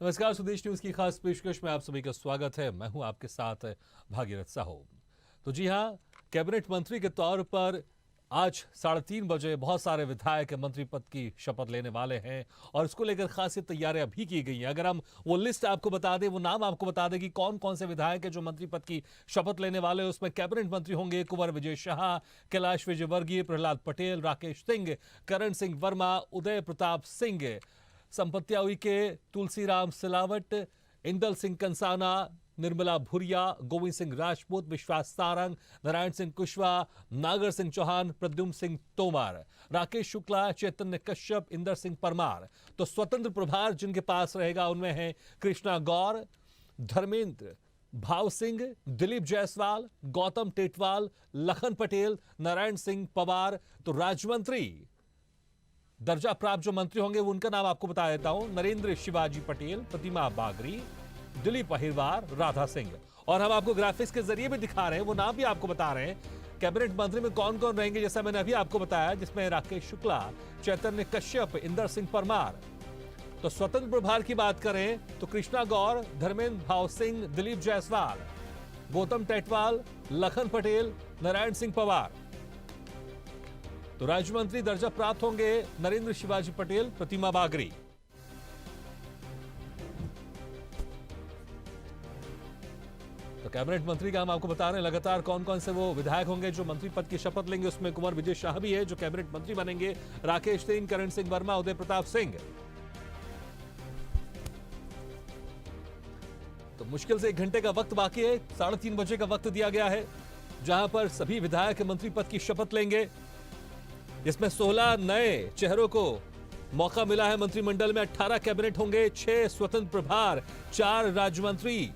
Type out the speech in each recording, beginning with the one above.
नमस्कार, स्वदेश न्यूज की खास पेशकश में आप सभी का स्वागत है। मैं हूं आपके साथ भागीरथ साहू। तो जी हां, कैबिनेट मंत्री के तौर पर आज 3:30 बजे बहुत सारे विधायक मंत्री पद की शपथ लेने वाले हैं और इसको लेकर खासी तैयारियां भी की गई हैं। अगर हम वो लिस्ट आपको बता दें, वो नाम आपको बता दें कि कौन कौन से विधायक है जो मंत्री पद की शपथ लेने वाले हैं, उसमें कैबिनेट मंत्री होंगे कुंवर विजय शाह, कैलाश विजयवर्गीय, प्रहलाद पटेल, राकेश सिंह, करण सिंह वर्मा, उदय प्रताप सिंह, संपत्तिया उइके, तुलसीराम सिलावट, इंदल सिंह कंसाना, निर्मला भुरिया, गोविंद सिंह राजपूत, विश्वास सारंग, नारायण सिंह कुशवाहा, नागर सिंह चौहान, प्रद्युम्न सिंह तोमर, राकेश शुक्ला, चैतन्य कश्यप, इंदर सिंह परमार। तो स्वतंत्र प्रभार जिनके पास रहेगा उनमें है कृष्णा गौर, धर्मेंद्र भाव सिंह, दिलीप जायसवाल, गौतम टेटवाल, लखन पटेल, नारायण सिंह पवार। तो राज्यमंत्री दर्जा प्राप्त जो मंत्री होंगे वो उनका नाम आपको बता देता हूं। नरेंद्र शिवाजी पटेल, प्रतिमा बागरी, दिलीप अहिरवार, राधा सिंह। और हम आपको ग्राफिक्स के जरिए भी दिखा रहे हैं, वो नाम भी आपको बता रहे हैं कैबिनेट मंत्री में कौन कौन रहेंगे, जैसा मैंने अभी आपको बताया, जिसमें राकेश शुक्ला, चैतन्य कश्यप, इंदर सिंह परमार। तो स्वतंत्र प्रभार की बात करें तो कृष्णा गौर, धर्मेंद्र भाव सिंह, दिलीप जायसवाल, गौतम टेटवाल, लखन पटेल, नारायण सिंह पवार। तो राज्य मंत्री दर्जा प्राप्त होंगे नरेंद्र शिवाजी पटेल, प्रतिमा बागरी। तो कैबिनेट मंत्री का हम आपको बता रहे हैं लगातार कौन कौन से वो विधायक होंगे जो मंत्री पद की शपथ लेंगे। उसमें कुंवर विजय शाह भी है जो कैबिनेट मंत्री बनेंगे, राकेश सिंह, करण सिंह वर्मा, उदय प्रताप सिंह। तो मुश्किल से 1 घंटे का वक्त बाकी है, 3:30 बजे का वक्त दिया गया है जहां पर सभी विधायक मंत्री पद की शपथ लेंगे। इसमें 16 नए चेहरों को मौका मिला है मंत्रिमंडल में। 18 कैबिनेट होंगे, 6 स्वतंत्र प्रभार, 4 राज्य मंत्री।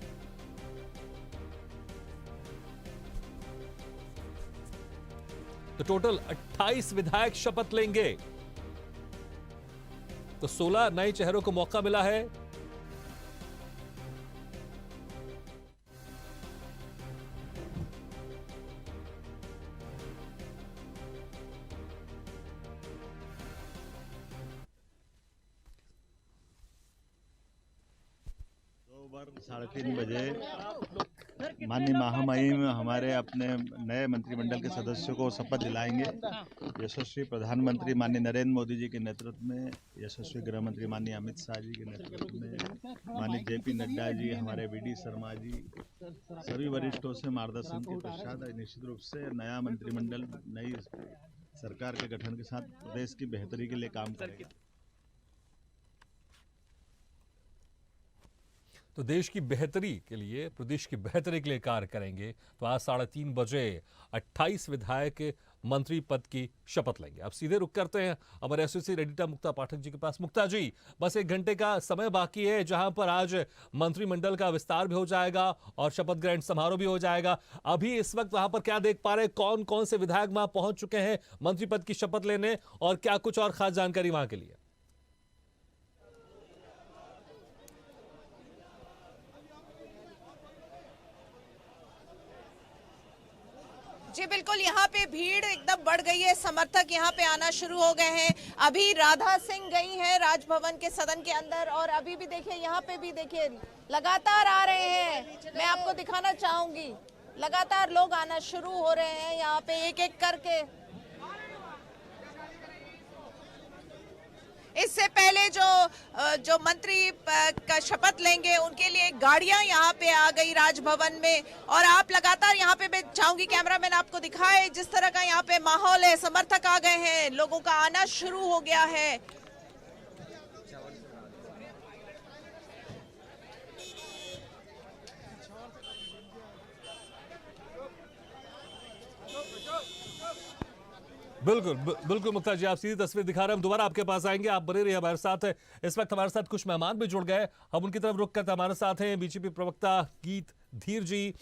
तो टोटल 28 विधायक शपथ लेंगे। तो 16 नए चेहरों को मौका मिला है। दोपहर 3:30 बजे माननीय महामहिम हमारे अपने नए मंत्रिमंडल के सदस्यों को शपथ दिलाएंगे। यशस्वी प्रधानमंत्री माननीय नरेंद्र मोदी जी के नेतृत्व में, यशस्वी गृह मंत्री माननीय अमित शाह जी के नेतृत्व में, माननीय जेपी नड्डा जी, हमारे वीडी शर्मा जी, सभी वरिष्ठों से मार्गदर्शन के पश्चात निश्चित रूप से नया मंत्रिमंडल नई सरकार के गठन के साथ प्रदेश की बेहतरी के लिए काम करेगा। तो देश की बेहतरी के लिए, प्रदेश की बेहतरी के लिए कार्य करेंगे। तो आज 3:30 बजे 28 विधायक मंत्री पद की शपथ लेंगे। अब सीधे रुक करते हैं हमारे एसोसिएट एडिटर मुक्ता पाठक जी के पास। मुक्ता जी, बस 1 घंटे का समय बाकी है जहां पर आज मंत्रिमंडल का विस्तार भी हो जाएगा और शपथ ग्रहण समारोह भी हो जाएगा। अभी इस वक्त वहां पर क्या देख पा रहे हैं, कौन कौन से विधायक वहां पहुंच चुके हैं मंत्री पद की शपथ लेने, और क्या कुछ और खास जानकारी वहां के लिए? जी बिल्कुल, यहाँ पे भीड़ एकदम बढ़ गई है, समर्थक यहाँ पे आना शुरू हो गए हैं। अभी राधा सिंह गई हैं राजभवन के सदन के अंदर, और अभी भी देखिए यहाँ पे भी देखिए लगातार आ रहे हैं। मैं आपको दिखाना चाहूंगी, लगातार लोग आना शुरू हो रहे हैं यहाँ पे एक एक करके। इससे पहले जो मंत्री का शपथ लेंगे उनके लिए गाड़ियां यहाँ पे आ गई राजभवन में, और आप लगातार यहाँ पे, मैं चाहूंगी कैमरामैन आपको दिखाए जिस तरह का यहाँ पे माहौल है। समर्थक आ गए हैं, लोगों का आना शुरू हो गया है। बिल्कुल मुक्ता जी, आप सीधी तस्वीर दिखा रहे हैं। हम दोबारा आपके पास आएंगे, आप बने रहिए हमारे साथ। इस वक्त हमारे साथ कुछ मेहमान भी जुड़ गए, हम उनकी तरफ रुक करते हमारे साथ हैं बीजेपी प्रवक्ता गीत धीर जी,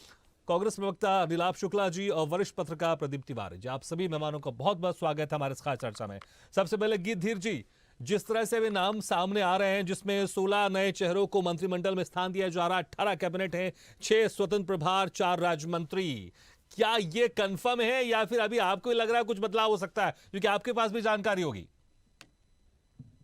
कांग्रेस प्रवक्ता नीलाभ शुक्ला जी और वरिष्ठ पत्रकार प्रदीप तिवारी जी। आप सभी मेहमानों का बहुत बहुत स्वागत है हमारे इस खास चर्चा में। सबसे पहले गीत धीर जी, जिस तरह से वे नाम सामने आ रहे हैं जिसमें 16 नए चेहरों को मंत्रिमंडल में स्थान दिया जा रहा है, 18 कैबिनेट है, 6 स्वतंत्र प्रभार, 4 राज्य मंत्री, क्या ये कंफर्म है या फिर अभी आपको लग रहा है कुछ बदलाव हो सकता है, क्योंकि आपके पास भी जानकारी होगी?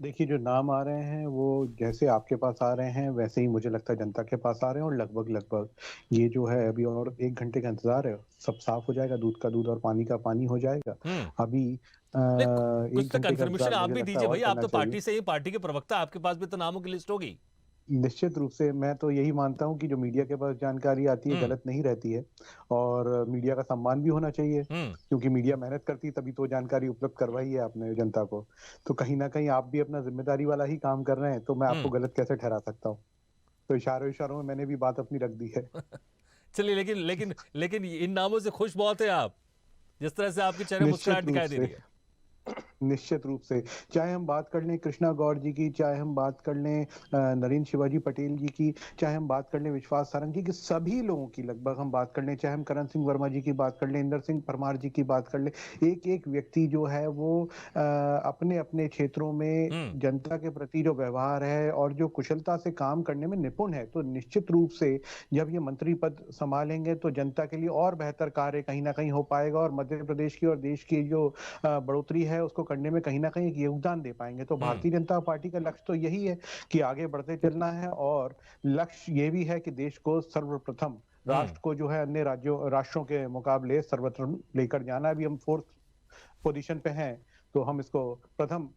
देखिए, जो नाम आ रहे हैं वो जैसे आपके पास आ रहे हैं वैसे ही मुझे लगता है जनता के पास आ रहे हैं, और लगभग ये जो है अभी और 1 घंटे का इंतजार है, सब साफ हो जाएगा, दूध का दूध और पानी का पानी हो जाएगा। हम्म। अभी नहीं, कुछ एक तो घंटे का कंफर्मेशन इंतजार आप मुझे भी लगता है दीजिए और भाई, आप करना तो चाहिए। पार्टी से ही, पार्टी के प्रवक्ता, आपके पास भी तो नामों की लिस्ट होगी। निश्चित रूप से मैं तो यही मानता हूँ कि जो मीडिया के पास जानकारी आती है हम्म। गलत नहीं रहती है, और मीडिया का सम्मान भी होना चाहिए, हम्म। क्योंकि मीडिया मेहनत करती है तभी तो जानकारी उपलब्ध करवाई है आपने जनता को। तो कहीं ना कहीं आप भी अपना जिम्मेदारी वाला ही काम कर रहे हैं, तो मैं आपको हम्म। गलत कैसे ठहरा सकता हूँ? तो इशारों इशारों में मैंने भी बात अपनी रख दी है। चलिए, लेकिन इन नामों से खुश बहुत है आप, जिस तरह से आपके चेहरे मुस्कुराहट निश्चित रूप दिखाई दे से, रही है। निश्चित रूप से, चाहे हम बात कर लें कृष्णा गौड़ जी की, चाहे हम बात कर लें नरेंद्र शिवाजी पटेल जी की, चाहे हम बात कर लें विश्वास सारंग जी की, सभी लोगों की लगभग हम बात कर लें, चाहे हम करण सिंह वर्मा जी की बात कर लें, इंदर सिंह परमार जी की बात कर लें, एक एक व्यक्ति जो है वो अपने अपने क्षेत्रों में हम्म। जनता के प्रति जो व्यवहार है और जो कुशलता से काम करने में निपुण है, तो निश्चित रूप से जब ये मंत्री पद संभालेंगे तो जनता के लिए और बेहतर कार्य कहीं ना कहीं हो पाएगा, और मध्य प्रदेश की और देश की जो बढ़ोतरी है उसको करने में कहीं ना कहीं एक योगदान दे पाएंगे। तो हम्म। भारतीय जनता पार्टी का लक्ष्य तो यही है कि आगे बढ़ते चलना है, और लक्ष्य ये भी है कि देश को सर्वप्रथम, हम्म। राष्ट्र को जो है अन्य राष्ट्रों के मुकाबले सर्वप्रथम लेकर जाना। अभी हम 4th पोजीशन पे हैं, तो हम इसको प्रथम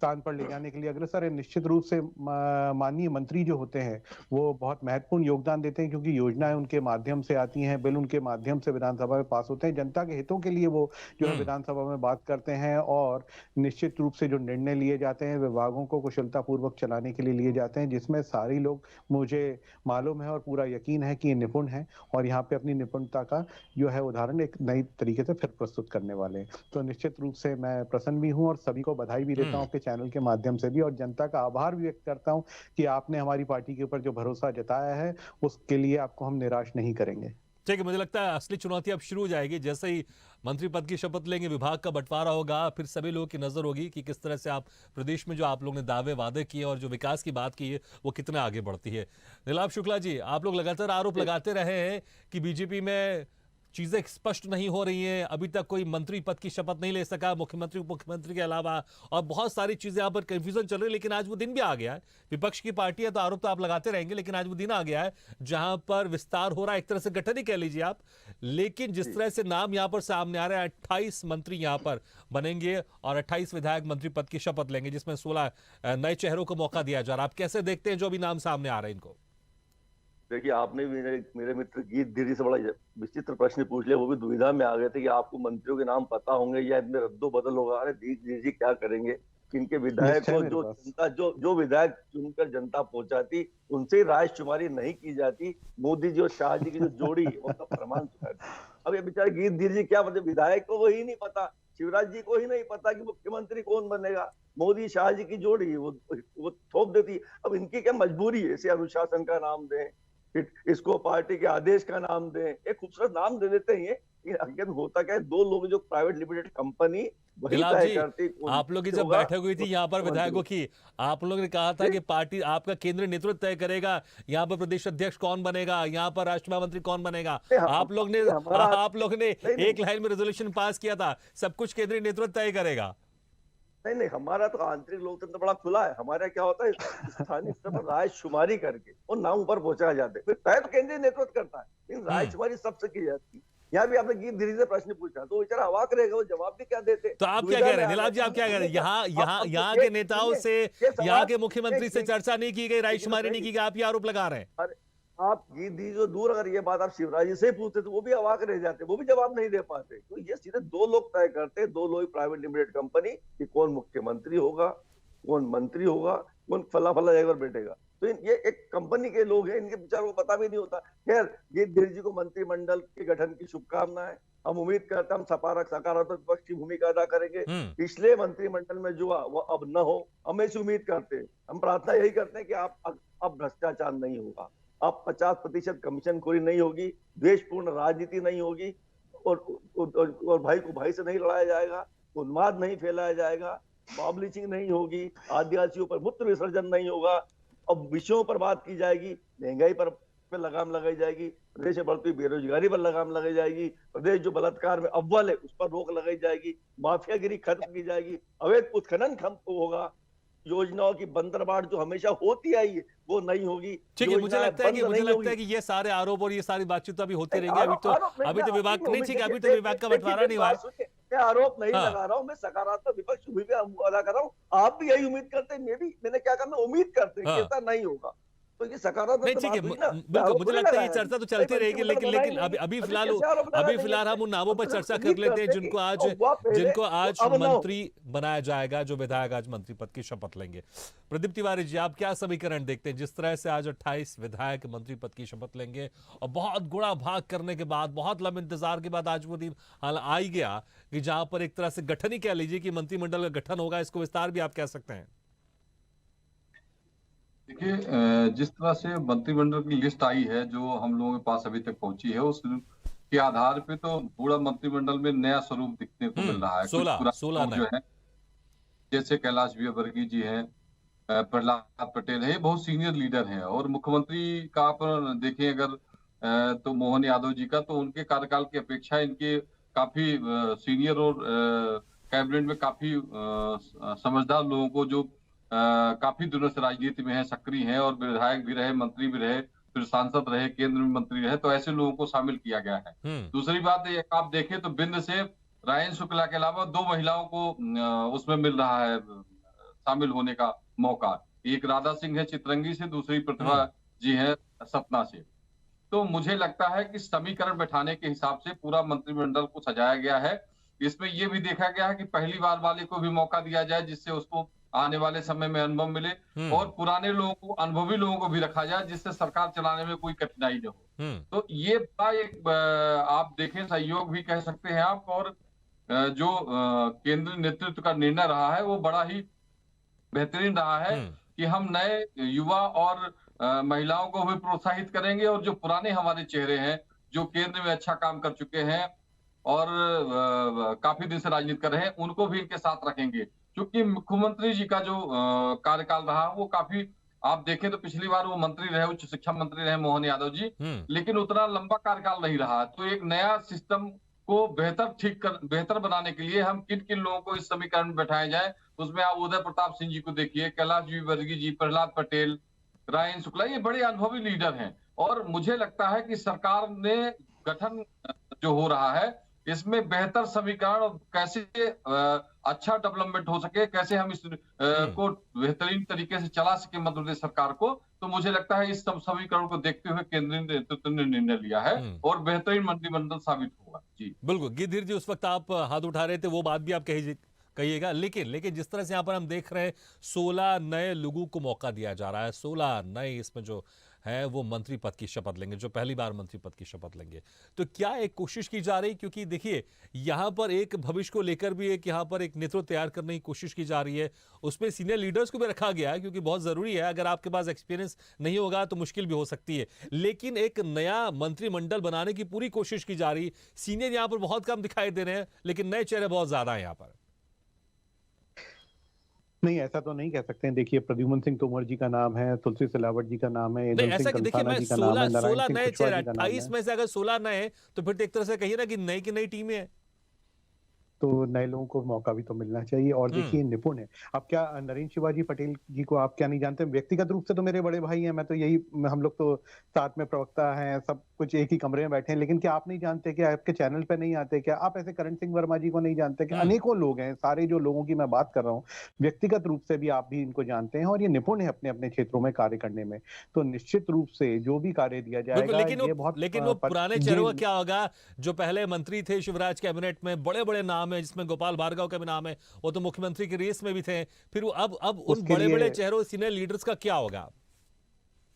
स्थान पर ले जाने के लिए अग्रसर है। निश्चित रूप से माननीय मंत्री जो होते हैं वो बहुत महत्वपूर्ण योगदान देते हैं, क्योंकि योजनाएं उनके माध्यम से आती हैं, बिल उनके माध्यम से विधानसभा में पास होते हैं, जनता के हितों के लिए वो जो है हम्म। विधानसभा में बात करते हैं, और निश्चित रूप से जो निर्णय लिए जाते हैं विभागों को कुशलता पूर्वक चलाने के लिए लिए जाते हैं, जिसमें सारे लोग, मुझे मालूम है और पूरा यकीन है कि ये निपुण है, और यहाँ पे अपनी निपुणता का जो है उदाहरण एक नई तरीके से फिर प्रस्तुत करने वाले हैं। तो निश्चित रूप से मैं प्रसन्न भी हूँ और सभी को बधाई भी देता हूँ आपके चैनल के माध्यम से भी, और जनता का आभार भी व्यक्त करता हूँ कि आपने हमारी पार्टी के ऊपर जो भरोसा जताया है उसके लिए आपको हम निराश नहीं करेंगे। ठीक है, मुझे लगता है असली चुनौती अब शुरू हो जाएगी, जैसे ही मंत्री पद की शपथ लेंगे, विभाग का बंटवारा होगा, फिर सभी लोगों की नजर होगी कि किस तरह से आप प्रदेश में जो आप लोगों ने दावे वादे किए और जो विकास की बात की है वो कितना आगे बढ़ती है। नीलाभ शुक्ला जी, आप लोग लगातार आरोप लगाते रहे हैं कि बीजेपी में चीजें स्पष्ट नहीं हो रही हैं, अभी तक कोई मंत्री पद की शपथ नहीं ले सका, मुख्यमंत्री उपमुख्यमंत्री के अलावा, और बहुत सारी चीजें यहाँ पर कंफ्यूजन चल रही है। लेकिन आज वो दिन भी आ गया है, विपक्ष की पार्टी है तो आरोप तो आप लगाते रहेंगे, लेकिन आज वो दिन आ गया है जहां पर विस्तार हो रहा है, एक तरह से गठन ही कह लीजिए आप। लेकिन जिस तरह से नाम यहाँ पर सामने आ रहे हैं, 28 मंत्री यहाँ पर बनेंगे और 28 विधायक मंत्री पद की शपथ लेंगे, जिसमें 16 नए चेहरों को मौका दिया जा रहा है। आप कैसे देखते हैं जो भी नाम सामने आ रहे हैं इनको? देखिए, आपने भी मेरे मित्र गीत धीरे से बड़ा विचित्र प्रश्न पूछ लिया। वो भी दुविधा में आ गए थे कि आपको मंत्रियों के नाम पता होंगे या इनमें रद्दो बदल होगा। अरे धीरे जी क्या करेंगे, किनके विधायक को जो जनता जो विधायक चुनकर जनता पहुंचाती उनसे ही रायशुमारी नहीं की जाती। मोदी जी और शाह जी की जो जोड़ी उसका प्रमाण चुकाती। अब ये बेचारे गीत धीरे जी क्या मतलब, विधायक को वही नहीं पता, शिवराज जी को ही नहीं पता कि मुख्यमंत्री कौन बनेगा। मोदी शाह जी की जोड़ी वो थोप देती। अब इनकी क्या मजबूरी है, इसे अनुशासन का नाम दें, इसको पार्टी के आदेश का नाम दें, एक खूबसूरत नाम दे देते हैं। लेकिन होता क्या है, दो लोग जो प्राइवेट लिमिटेड कंपनी वही तय करती। आप लोग की जब बैठक हुई थी यहाँ पर विधायकों की, आप लोगों ने कहा था कि पार्टी आपका केंद्रीय नेतृत्व तय करेगा, यहाँ पर प्रदेश अध्यक्ष कौन बनेगा, यहाँ पर राष्ट्रीय महामंत्री कौन बनेगा। आप लोग ने एक लाइन में रेजोल्यूशन पास किया था, सब कुछ केंद्रीय नेतृत्व तय करेगा। नहीं, हमारा तो आंतरिक लोकतंत्र बड़ा खुला है। हमारा क्या होता है, स्थानीय स्तर पर रायशुमारी करके वो नाम ऊपर पहुंचाए जाते हैं, फिर तय तो केंद्रीय नेतृत्व करता है, लेकिन रायशुमारी सबसे की जाती है। यहाँ भी आपने गीत धीरे से प्रश्न पूछा तो बेचारा अवाक रहेगा, वो जवाब भी क्या देते। तो आप क्या कह रहे हैं नीलाभ जी, आप क्या कह रहे हैं? यहाँ के नेताओं से, यहाँ के मुख्यमंत्री से चर्चा नहीं की गई, रायशुमारी नहीं की गई, आप ये आरोप लगा रहे हैं। आप गीत दी जो दूर, अगर ये बात आप शिवराज जी से पूछते तो वो भी अवाक रह जाते, वो भी जवाब नहीं दे पाते। तो ये सीधे दो लोग तय करते, दो लोग प्राइवेट लिमिटेड कंपनी कि कौन मुख्यमंत्री होगा, कौन मंत्री होगा, कौन फला फला जगह पर बैठेगा। तो ये एक कंपनी के लोग हैं, इनके विचारों को पता भी नहीं होता। खैर, ये धीरे जी को मंत्रिमंडल के गठन की शुभकामनाएं। हम उम्मीद करते हैं हम सकारात्मक विपक्ष की भूमिका अदा करेंगे। पिछले मंत्रिमंडल में जो वो अब न हो, हम ऐसी उम्मीद करते हैं। हम प्रार्थना यही करते हैं कि अब भ्रष्टाचार नहीं होगा, अब 50% कमीशनखोरी नहीं होगी, द्वेषपूर्ण राजनीति नहीं होगी, और भाई को भाई से नहीं लड़ाया जाएगा, उन्माद नहीं फैलाया जाएगा, मॉब लिंचिंग नहीं होगी, आदिवासियों पर मूत्र विसर्जन नहीं होगा। अब विषयों पर बात की जाएगी, महंगाई पर लगाम लगाई जाएगी, प्रदेश में बढ़ती बेरोजगारी पर लगाम लगाई जाएगी, प्रदेश जो बलात्कार में अव्वल है उस पर रोक लगाई जाएगी, माफियागिरी खत्म की जाएगी, अवैध उत्खनन खत्म होगा, योजनाओं की बंदरबांट जो हमेशा होती आई है वो नहीं होगी। ठीक है, मुझे योजनाएं लगता है कि बंद नहीं होगी। ये सारे आरोप और ये सारी बातचीत तो अभी होती नहीं, रहेंगी। आरोप नहीं, अभी तो मैं विभाग आपकी नहीं, उम्मीद ठीक है, अभी तो देखिए, विभाग का देखिए, बंटवारा मेरी नहीं हुआ है। बात सुनिए, मैं आरोप नहीं हाँ। लगा रहा हूँ, मैं सकारात्मक विपक्ष की भूमिका अदा कर रहा हूँ। आप भी यही उम्मीद करते हैं, मैंने क्या कहा, मैं उम्मीद करते हैं कि हाँ। ऐसा नहीं होगा। तो ये सकारात्मक नहीं, तो ठीक है, बात हुई ना, मैं बिल्कुल, आरोप मुझे थोड़ी लगता है ये लगाया चर्चा तो नहीं चलती रहेगी, मंत्रिमंडल लेकिन बनाई लेकिन नहीं, अभी अभी फिलहाल कैसे आरोप लगा देंगे फिलहाल इस हम पे? उन नामों हम पर तो चर्चा सिर्फ कर उम्मीद लेते हैं करते हैं कि हुआ पहले, जिनको वो आज अब ना हो। मंत्री बनाया जाएगा, जो विधायक आज मंत्री पद की शपथ लेंगे। प्रदीप तिवारी जी, आप क्या समीकरण देखते हैं जिस तरह से आज 28 विधायक मंत्री पद की शपथ लेंगे और बहुत गुणा भाग करने के बाद, बहुत लंबे इंतजार के बाद आज वो दिन आ ही गया कि जहां पर एक तरह से गठन ही कह लीजिए कि मंत्रिमंडल का गठन होगा, इसको विस्तार भी आप कह सकते हैं। देखिए, जिस तरह से मंत्रिमंडल की लिस्ट आई है जो हम लोगों के पास अभी तक पहुंची है, उस के आधार पे तो पूरा मंत्रिमंडल में नया स्वरूप दिखने को मिल रहा है। कुछ 16 पुराने लोग जो है, जैसे कैलाश विजयवर्गीय जी हैं, प्रहलाद पटेल है, ये बहुत सीनियर लीडर हैं। और मुख्यमंत्री का आप देखें अगर, तो मोहन यादव जी का, तो उनके कार्यकाल की अपेक्षा इनके काफी सीनियर और कैबिनेट में काफी समझदार लोगों को, जो काफी दिनों से राजनीति में है, सक्रिय हैं और विधायक भी रहे, मंत्री भी रहे, फिर सांसद रहे, केंद्र में मंत्री रहे, तो ऐसे लोगों को शामिल किया गया है। दूसरी बात ये, आप देखें तो बिंद से रायन शुक्ला के अलावा 2 महिलाओं को उसमें मिल रहा है शामिल होने का मौका। एक राधा सिंह है चितरंगी से, दूसरी प्रतिभा जी है सतना से। तो मुझे लगता है कि समीकरण बैठाने के हिसाब से पूरा मंत्रिमंडल को सजाया गया है। इसमें यह भी देखा गया है कि पहली बार वाले को भी मौका दिया जाए, जिससे उसको आने वाले समय में अनुभव मिले, और पुराने लोगों को, अनुभवी लोगों को भी रखा जाए, जिससे सरकार चलाने में कोई कठिनाई न हो। तो ये बड़ा एक आप देखें सहयोग भी कह सकते हैं आप, और जो केंद्रीय नेतृत्व का निर्णय रहा है वो बड़ा ही बेहतरीन रहा है कि हम नए युवा और महिलाओं को भी प्रोत्साहित करेंगे, और जो पुराने हमारे चेहरे हैं जो केंद्र में अच्छा काम कर चुके हैं और काफी दिन से राजनीति कर रहे हैं, उनको भी इनके साथ रखेंगे। क्योंकि मुख्यमंत्री जी का जो कार्यकाल रहा वो काफी, आप देखें तो पिछली बार वो मंत्री रहे, उच्च शिक्षा मंत्री रहे मोहन यादव जी, लेकिन उतना लंबा कार्यकाल नहीं रहा। तो एक नया सिस्टम को बेहतर बनाने के लिए हम किन किन लोगों को इस समीकरण में बैठाया जाए, उसमें आप उदय प्रताप सिंह जी को देखिए, कैलाश विजयवर्गीय जी, प्रहलाद पटेल, रायन शुक्ला, ये बड़े अनुभवी लीडर हैं। और मुझे लगता है कि सरकार ने गठन जो हो रहा है, इसमें बेहतर समीकरण और कैसे अच्छा डेवलपमेंट हो सके, कैसे हम इस को बेहतरीन तरीके से चला सके मध्य प्रदेश सरकार को, तो मुझे लगता है इस सब समीकरण को देखते हुए केंद्रीय नेतृत्व ने निर्णय लिया है और बेहतरीन मंत्रिमंडल साबित होगा। जी बिल्कुल, गिरधर जी उस वक्त आप हाथ उठा रहे थे, वो बात भी आप कहिएगा। लेकिन जिस तरह से यहाँ पर हम देख रहे हैं 16 नए लोगों को मौका दिया जा रहा है, 16 नए इसमें जो है वो मंत्री पद की शपथ लेंगे, जो पहली बार मंत्री पद की शपथ लेंगे। तो क्या एक कोशिश की जा रही, क्योंकि देखिए यहाँ पर एक भविष्य को लेकर भी एक यहाँ पर एक नेतृत्व तैयार करने की कोशिश की जा रही है, उसमें सीनियर लीडर्स को भी रखा गया है, क्योंकि बहुत जरूरी है, अगर आपके पास एक्सपीरियंस नहीं होगा तो मुश्किल भी हो सकती है। लेकिन एक नया मंत्रिमंडल बनाने की पूरी कोशिश की जा रही, सीनियर यहाँ पर बहुत कम दिखाई दे रहे हैं, लेकिन नए चेहरे बहुत ज्यादा है यहाँ पर। नहीं, ऐसा तो नहीं कह सकते हैं। देखिए, प्रद्युमन सिंह तोमर जी का नाम है, तुलसी सिलावट जी का नाम है, नहीं, ऐसा कि देखिए, मैं 16 नए चेहरे, 28 है। में से अगर 16 नए, तो फिर एक तरह से कहिए ना कि नई की नई टीमें हैं। तो नए लोगों को मौका भी तो मिलना चाहिए। और देखिए, निपुण है। अब क्या नरेंद्र शिवाजी पटेल जी को आप क्या नहीं जानते? व्यक्तिगत रूप से तो मेरे बड़े भाई हैं, मैं तो यही, हम लोग तो साथ में प्रवक्ता हैं, सब कुछ एक ही कमरे में बैठे हैं। लेकिन क्या आप नहीं जानते, क्या आपके चैनल पे नहीं आते, क्या आप ऐसे करण सिंह वर्मा जी को नहीं जानते? कि अनेकों लोग हैं, सारे जो लोगों की मैं बात कर रहा हूँ, व्यक्तिगत रूप से भी आप भी इनको जानते हैं, और ये निपुण है अपने अपने क्षेत्रों में कार्य करने में। तो निश्चित रूप से जो भी कार्य दिया जाएगा, लेकिन वो पुराने चेहरों का क्या होगा, जो पहले मंत्री थे शिवराज कैबिनेट में, बड़े बड़े नाम है, जिसमें गोपाल भार्गव का भी नाम है, वो तो मुख्यमंत्री की रेस में भी थे। फिर वो अब उन बड़े बड़े चेहरों, सीनियर लीडर्स का क्या होगा?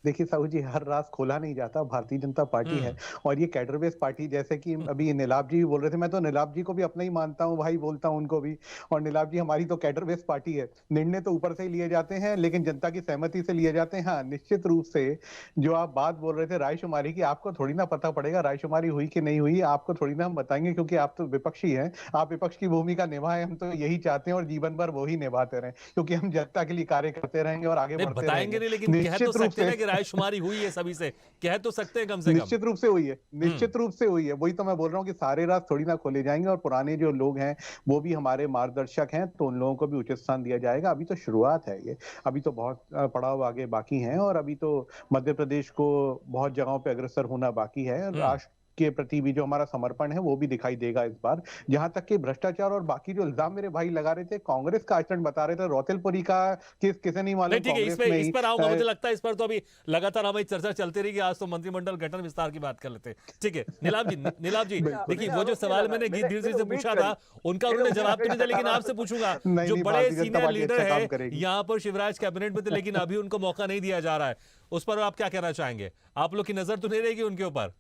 देखिए साहू जी, हर राज खोला नहीं जाता। भारतीय जनता पार्टी है और ये कैडर बेस्ड पार्टी, जैसे कि अभी नीलाभ जी भी बोल रहे थे, मैं तो नीलाभ जी को भी अपना ही मानता हूँ, भाई बोलता हूँ उनको भी। और नीलाभ जी, हमारी तो कैडर बेस्ड पार्टी है। निर्णय तो ऊपर से ही लिए जाते हैं, लेकिन जनता की सहमति से लिए जाते हैं। हाँ, निश्चित रूप से जो आप बात बोल रहे थे रायशुमारी की, आपको थोड़ी ना पता पड़ेगा रायशुमारी हुई कि नहीं हुई, आपको थोड़ी ना हम बताएंगे, क्योंकि आप तो विपक्षी हैं। आप विपक्ष की भूमिका निभाएं, हम तो यही चाहते हैं और जीवन भर वही निभाते रहें, क्योंकि हम जनता के लिए कार्य करते रहेंगे और आगे बढ़ते बताएंगे नहीं, लेकिन कह तो सकते हैं कि रायशुमारी हुई है सभी से, कह तो सकते हैं कम से कम। निश्चित रूप से हुई है, निश्चित रूप से हुई है। वही तो मैं बोल रहा हूँ कि सारे राज थोड़ी ना खोले जाएंगे, और पुराने जो लोग हैं वो भी हमारे मार्गदर्शक हैं, तो उन लोगों को भी उचित स्थान दिया जाएगा। अभी तो शुरुआत है ये, अभी तो बहुत पड़ाव आगे बाकी हैं, और अभी तो मध्य प्रदेश को बहुत जगहों पे अग्रसर होना बाकी है। राष्ट्र के प्रति भी जो हमारा समर्पण है वो भी दिखाई देगा इस बार। जहां तक कि भ्रष्टाचार और बाकी जो इल्जाम मेरे भाई लगा रहे थे, कांग्रेस का आचरण बता रहे थे, रौतेलपुरी का केस किसे नहीं मालूम। ठीक है, इस पर आऊंगा। मुझे लगता है इस पर तो अभी लगातार हमारी चर्चा चलती रहेगी। आज तो मंत्रिमंडल गठन विस्तार की बात कर लेते हैं। ठीक है नीलाभ जी देखिए, वो जो सवाल मैंने गीत जी से पूछा था उनका उन्होंने जवाब तो नहीं दिया, लेकिन आपसे पूछूंगा, जो बड़े सीनियर लीडर है यहाँ पर शिवराज कैबिनेट में थे, लेकिन अभी उनको मौका नहीं दिया जा रहा है, उस पर आप क्या कहना चाहेंगे? आप लोग की नजर तो नहीं रहेगी उनके ऊपर?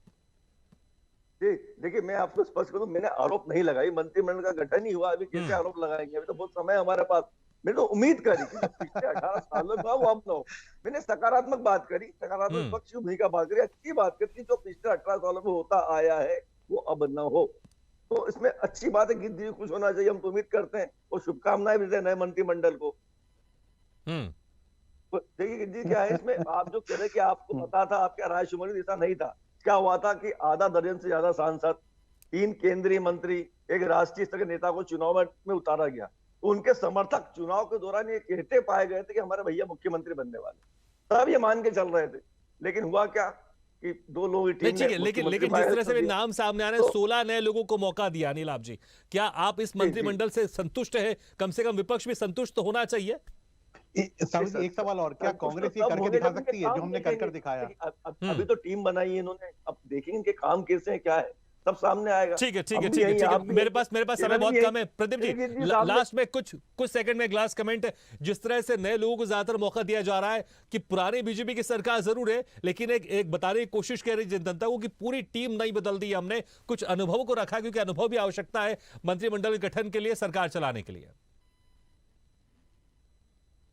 देखिए, मैं आपको स्पष्ट करूं, मैंने आरोप नहीं लगाई। मंत्रिमंडल का गठन ही हुआ, अभी कैसे आरोप लगाएंगे? अभी तो बहुत समय हमारे पास। मैंने तो उम्मीद करी कि पिछले 18 सालों में वो अब ना हो। मैंने सकारात्मक बात करी, सकारात्मक पक्ष की भूमिका बात करी, अच्छी बात करी। जो पिछले 18 सालों में होता आया है वो अब न हो, तो इसमें अच्छी बात है कि खुश होना चाहिए। हम तो उम्मीद करते हैं और शुभकामनाएं भी देते हैं नए मंत्रिमंडल को। देखिए जी, क्या है इसमें, आप जो कह रहे कि आपको पता था, आपका रायशुमारी ऐसा नहीं था। क्या हुआ था कि आधा दर्जन से ज्यादा सांसद, 3 केंद्रीय मंत्री, एक राष्ट्रीय स्तर के नेता को चुनाव में उतारा गया। तो उनके समर्थक चुनाव के दौरान ये कहते पाए गए थे कि हमारे भैया मुख्यमंत्री बनने वाले, तब ये मान के चल रहे थे। लेकिन हुआ क्या कि 2 लोगों की टीम ने, लेकिन जिस तरह से नाम सामने आ रहे हैं, 16 नए लोगों को मौका दिया। नीलाभ जी, क्या आप इस मंत्रिमंडल से संतुष्ट है? कम से कम विपक्ष भी संतुष्ट तो होना चाहिए। एक सवाल और, क्या कांग्रेस ये करके दिखा सकती है जो हमने कर दिखाया? अभी तो टीम बनाई है इन्होंने, अब देखेंगे इनके काम कैसे हैं, क्या है, सब सामने आएगा। ठीक है। मेरे पास समय बहुत कम है। प्रदीप जी, लास्ट में कुछ सेकंड में लास्ट कमेंट है। जिस तरह से नए लोगों को ज्यादातर मौका दिया जा रहा है कि पुरानी बीजेपी की सरकार जरूर है, लेकिन एक बताने की कोशिश कर रही जनता को कि पूरी टीम नहीं बदल दी हमने, कुछ अनुभव को रखा, क्योंकि अनुभव भी आवश्यकता है मंत्रिमंडल गठन के लिए, सरकार चलाने के लिए।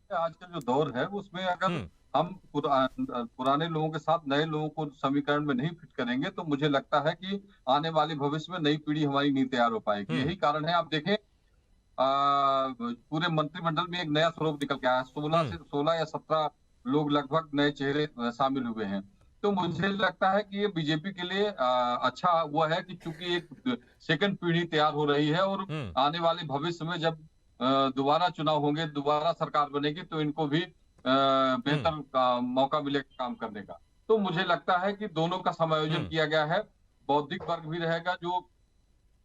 आज का जो दौर है उसमें अगर हम पुराने लोगों के साथ नए लोगों को समीकरण में नहीं फिट करेंगे, तो मुझे लगता है कि आने वाले भविष्य में नई पीढ़ी हमारी नहीं तैयार हो पाएगी। यही कारण है, आप देखें पूरे मंत्रिमंडल में एक नया स्वरूप निकल के आया। 16 या 17 लोग लगभग नए चेहरे शामिल हुए हैं। तो मुझे लगता है कि ये बीजेपी के लिए अच्छा हुआ है कि चूंकि एक सेकंड पीढ़ी तैयार हो रही है, और आने वाले भविष्य में जब दोबारा चुनाव होंगे, दोबारा सरकार बनेगी, तो इनको भी बेहतर मौका मिलेगा काम करने का। तो मुझे लगता है कि दोनों का समायोजन किया गया है। बौद्धिक वर्ग भी रहेगा, जो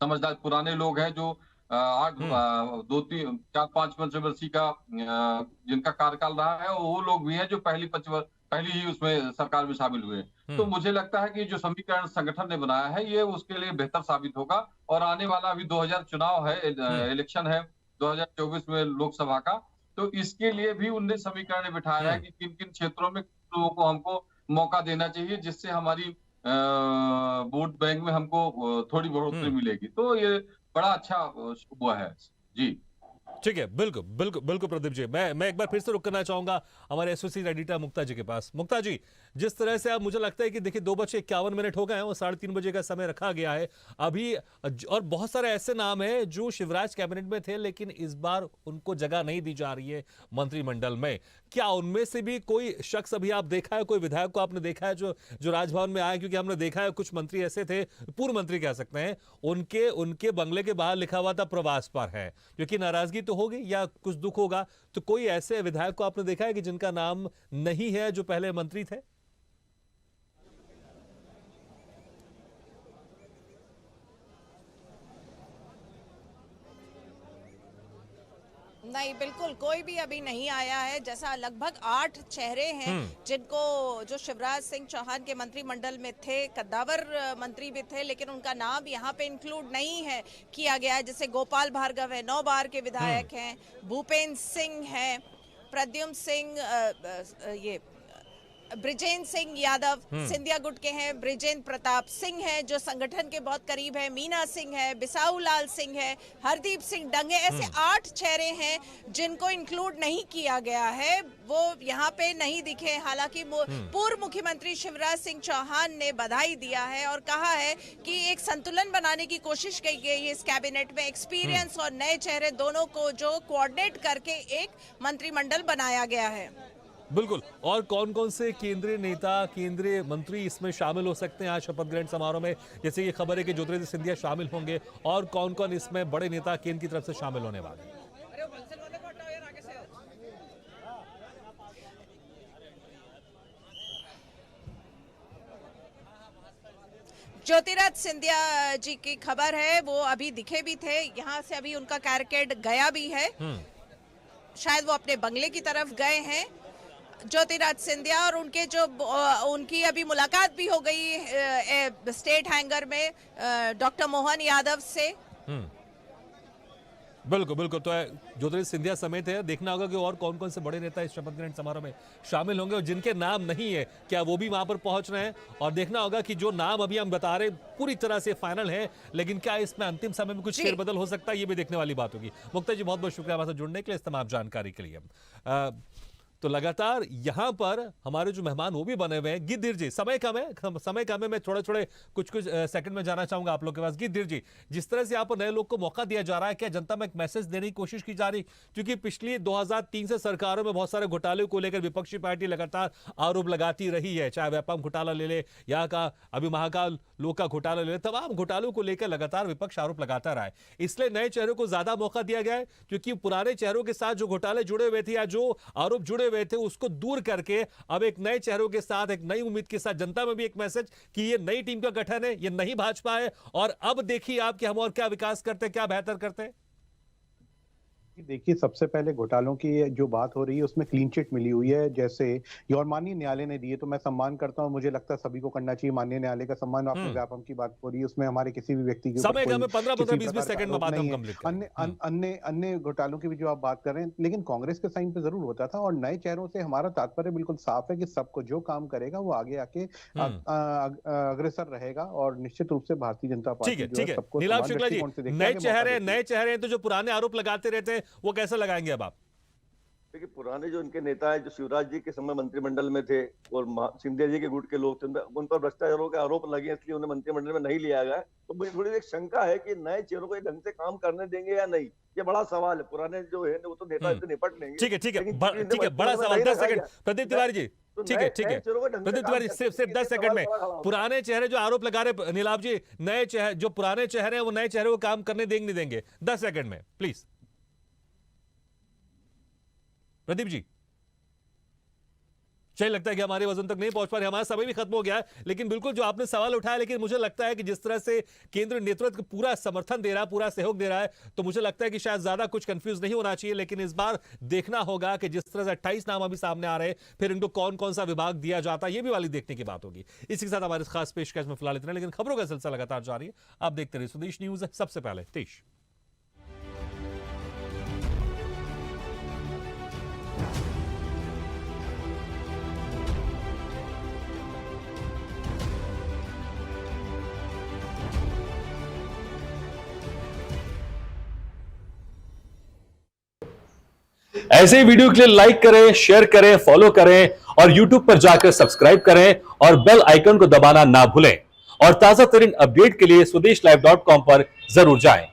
समझदार पुराने लोग हैं, जो 2, 3, 4, 5 पंचवर्षीय का जिनका कार्यकाल रहा है, वो लोग भी हैं जो पहली ही उसमें सरकार में शामिल हुए। तो मुझे लगता है कि जो समीकरण संगठन ने बनाया है, ये उसके लिए बेहतर साबित होगा। और आने वाला अभी 2000 चुनाव है, इलेक्शन है 2024 में लोकसभा का, तो इसके लिए भी उनने समीकरण बिठाया है कि किन किन क्षेत्रों में लोगों को हमको मौका देना चाहिए, जिससे हमारी वोट बैंक में हमको थोड़ी बढ़ोतरी मिलेगी। तो ये बड़ा अच्छा हुआ है जी। ठीक है, बिल्कुल प्रदीप जी, मैं एक बार फिर से रुक करना चाहूंगा हमारे एसोसिएट एडिटर मुक्ता जी के पास। मुक्ता जी, जिस तरह से अब मुझे लगता है कि देखिए 2:51 हो गए हैं, वो 3:30 बजे का समय रखा गया है अभी, और बहुत सारे ऐसे नाम हैं जो शिवराज कैबिनेट में थे, लेकिन इस बार उनको जगह नहीं दी जा रही है मंत्रिमंडल में। क्या उनमें से भी कोई शख्स अभी आप देखा है, कोई विधायक को आपने देखा है जो राजभवन में आए? क्योंकि हमने देखा है कुछ मंत्री ऐसे थे, पूर्व मंत्री कह सकते हैं, उनके बंगले के बाहर लिखा हुआ था प्रवास पर है, क्योंकि नाराजगी तो होगी या कुछ दुख होगा। तो कोई ऐसे विधायक को आपने देखा है कि जिनका नाम नहीं है, जो पहले मंत्री थे? नहीं, बिल्कुल कोई भी अभी नहीं आया है। जैसा लगभग 8 चेहरे हैं जिनको, जो शिवराज सिंह चौहान के मंत्रिमंडल में थे, कद्दावर मंत्री भी थे, लेकिन उनका नाम यहाँ पे इंक्लूड नहीं है किया गया है। जैसे गोपाल भार्गव है, 9 बार के विधायक हैं, भूपेंद्र सिंह हैं, प्रद्युम्न सिंह, ये ब्रिजेंद्र सिंह यादव सिंधिया गुट के हैं, ब्रिजेंद्र प्रताप सिंह हैं जो संगठन के बहुत करीब है, मीना सिंह है, बिसाऊ लाल सिंह है, हरदीप सिंह डंगे, ऐसे 8 चेहरे हैं जिनको इंक्लूड नहीं किया गया है, वो यहाँ पे नहीं दिखे। हालांकि पूर्व मुख्यमंत्री शिवराज सिंह चौहान ने बधाई दिया है और कहा है कि एक संतुलन बनाने की कोशिश की गई है इस कैबिनेट में, एक्सपीरियंस और नए चेहरे दोनों को जो कोऑर्डिनेट करके एक मंत्रिमंडल बनाया गया है। बिल्कुल। और कौन कौन से केंद्रीय नेता, केंद्रीय मंत्री इसमें शामिल हो सकते हैं आज शपथ ग्रहण समारोह में? जैसे ये खबर है कि ज्योतिरादित्य सिंधिया शामिल होंगे, और कौन कौन इसमें बड़े नेता केंद्र की तरफ से शामिल होने वाले हैं? ज्योतिरादित्य सिंधिया जी की खबर है, वो अभी दिखे भी थे, यहाँ से अभी उनका कैरिकेड गया भी है, शायद वो अपने बंगले की तरफ गए हैं ज्योतिरादित्य सिंधिया। और उनके जो उनकी अभी मुलाकात भी हो गई स्टेट हैंगर में डॉक्टर मोहन यादव से। बिल्कुल बिल्कुल। तो ज्योतिरादित्य सिंधिया समेत है, देखना होगा कि और कौन कौन से बड़े नेता इस शपथ ग्रहण समारोह में शामिल होंगे, और जिनके नाम नहीं है क्या वो भी वहां पर पहुंच रहे हैं। और देखना होगा कि जो नाम अभी हम बता रहे पूरी तरह से फाइनल है, लेकिन क्या इसमें अंतिम समय में कुछ फेरबदल हो सकता है, ये भी देखने वाली बात होगी। मुक्ता जी, बहुत बहुत शुक्रिया हमारे साथ जुड़ने के लिए, इस तमाम जानकारी के लिए। तो लगातार यहां पर हमारे जो मेहमान वो भी बने हुए हैं। गिद्धिर जी, समय कम है, मैं थोड़े कुछ सेकंड में जाना चाहूंगा आप लोग के पास। गिद्धिर जी, जिस तरह से यहाँ पर नए लोग को मौका दिया जा रहा है, क्या जनता में एक मैसेज देने की कोशिश की जा रही? क्योंकि पिछली 2003 से सरकारों में बहुत सारे घोटाले को लेकर विपक्षी पार्टी लगातार आरोप लगाती रही है, चाहे व्यापम घोटाला ले ले, यहाँ का अभी महाकाल लोक का घोटाला ले ले, तमाम घोटालों को लेकर लगातार विपक्ष आरोप लगाता रहा है। इसलिए नए चेहरों को ज्यादा मौका दिया गया है, क्योंकि पुराने चेहरों के साथ जो घोटाले जुड़े हुए थे या जो आरोप जुड़े हुए थे उसको दूर करके अब एक नए चेहरों के साथ, एक नई उम्मीद के साथ जनता में भी एक मैसेज कि ये नई टीम का गठन है, ये नई भाजपा है, और अब देखिए आप कि हम और क्या विकास करते हैं, क्या बेहतर करते हैं। देखिए, सबसे पहले घोटालों की जो बात हो रही है उसमें क्लीन चिट मिली हुई है, जैसे ये और माननीय न्यायालय ने दिए, तो मैं सम्मान करता हूं, मुझे लगता है सभी को करना चाहिए माननीय न्यायालय का सम्मान। आपने व्यापम की बात हो रही है, उसमें हमारे किसी भी व्यक्ति की समय का 15-20 सेकंड में बात हम कंप्लीट करें। अन्य घोटालों की भी जो आप बात कर रहे हैं, लेकिन कांग्रेस के साइन पे जरूर होता था, और नए चेहरों से हमारा तात्पर्य बिल्कुल साफ है कि सबको जो काम करेगा वो आगे आके अग्रसर रहेगा, और निश्चित रूप से भारतीय जनता पार्टी ठीक है। नीलाभ शुक्ला जी, नए चेहरे तो जो पुराने आरोप लगाते रहते हैं वो कैसे लगाएंगे अब आप? देखिए, पुराने जो इनके नेता है, जो शिवराज जी के समय मंत्रिमंडल में थे और सिंधिया जी के गुट के लोग थे, उन पर भ्रष्टाचारों के आरोप लगे, इसलिए उन्हें मंत्रिमंडल में नहीं लिया गया। तो मुझे थोड़ी एक शंका है कि नए चेहरों को ढंग से काम करने देंगे या नहीं, ये बड़ा सवाल है। पुराने जो है वो तो नेता इससे निपट लेंगे। ठीक है, बड़ा सवाल। 10 सेकंड प्रदीप तिवारी जी, ठीक है। प्रदीप तिवारी, सिर्फ 10 सेकंड में, पुराने चेहरे जो आरोप लगा रहे नीलाभ जी, नए चेहरे जो पुराने चेहरे हैं वो नए चेहरे को काम करने देंगे नहीं देंगे? 10 सेकंड में प्लीज प्रदीप जी। चलिए, लगता है कि हमारे वजन तक नहीं पहुंच पा रहे, हमारा समय भी खत्म हो गया है, लेकिन बिल्कुल जो आपने सवाल उठाया, लेकिन मुझे लगता है कि जिस तरह से केंद्र नेतृत्व पूरा समर्थन दे रहा है, पूरा सहयोग दे रहा है, तो मुझे लगता है कि शायद ज्यादा कुछ कंफ्यूज नहीं होना चाहिए। लेकिन इस बार देखना होगा कि जिस तरह से 28 नाम अभी सामने आ रहे हैं, फिर इनको कौन कौन सा विभाग दिया जाता है, ये भी वाली देखने की बात होगी। इसी के साथ हमारे खास पेशकश में फिलहाल इतना, लेकिन खबरों का सिलसिला लगातार जारी है। आप देखते रहिए स्वदेश न्यूज। सबसे पहले तेज। ऐसे ही वीडियो के लिए लाइक करें, शेयर करें, फॉलो करें, और YouTube पर जाकर सब्सक्राइब करें और बेल आइकन को दबाना ना भूलें। और ताजा तरीन अपडेट के लिए स्वदेशलाइव.com पर जरूर जाएं।